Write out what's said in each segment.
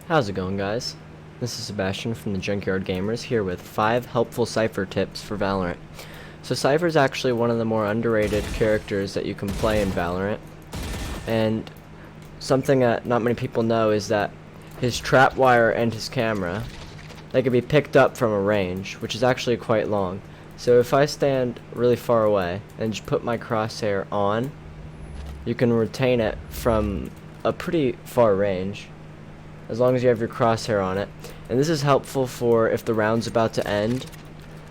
How's it going, guys? This is Sebastian from the Junkyard Gamers here with 5 helpful Cypher tips for Valorant. So Cypher is actually one of the more underrated characters that you can play in Valorant, and something that not many people know is that his trap wire and his camera, they can be picked up from a range, which is actually quite long. So if I stand really far away and just put my crosshair on, you can retain it from a pretty far range, as long as you have your crosshair on it. And this is helpful for if the round's about to end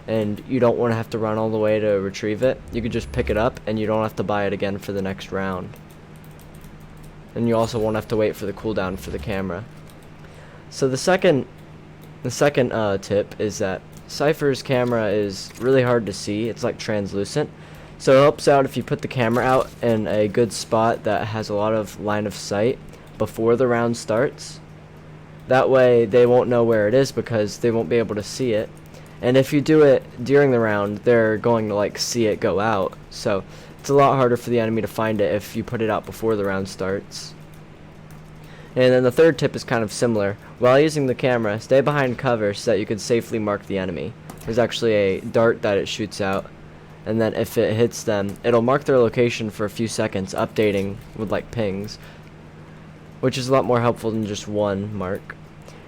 and you don't want to have to run all the way to retrieve it. You can just pick it up and you don't have to buy it again for the next round. And you also won't have to wait for the cooldown for the camera. So the second tip is that Cypher's camera is really hard to see. It's like translucent. So it helps out if you put the camera out in a good spot that has a lot of line of sight before the round starts. That way they won't know where it is because they won't be able to see it. And if you do it during the round, they're going to like see it go out. So it's a lot harder for the enemy to find it if you put it out before the round starts. And then the third tip is kind of similar. While using the camera, stay behind cover so that you can safely mark the enemy. There's actually a dart that it shoots out, and then if it hits them, it'll mark their location for a few seconds, updating with like pings, which is a lot more helpful than just one mark.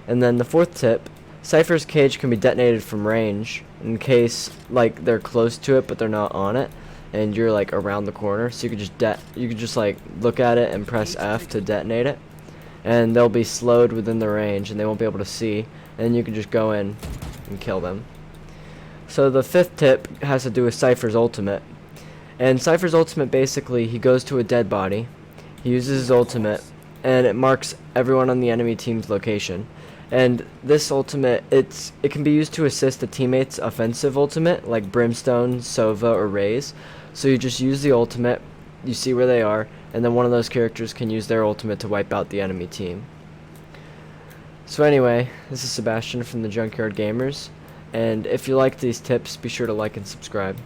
And then the fourth tip, Cypher's cage can be detonated from range in case like they're close to it but they're not on it and you're like around the corner, so you could just like look at it and press F to detonate it, and they'll be slowed within the range and they won't be able to see, and you can just go in and kill them. So the fifth tip has to do with Cypher's ultimate. And Cypher's ultimate, basically, he goes to a dead body, he uses his ultimate, and it marks everyone on the enemy team's location. And this ultimate, it can be used to assist a teammate's offensive ultimate, like Brimstone, Sova, or Raze. So you just use the ultimate, you see where they are, and then one of those characters can use their ultimate to wipe out the enemy team. So anyway, this is Sebastian from the Junkyard Gamers, and if you like these tips, be sure to like and subscribe.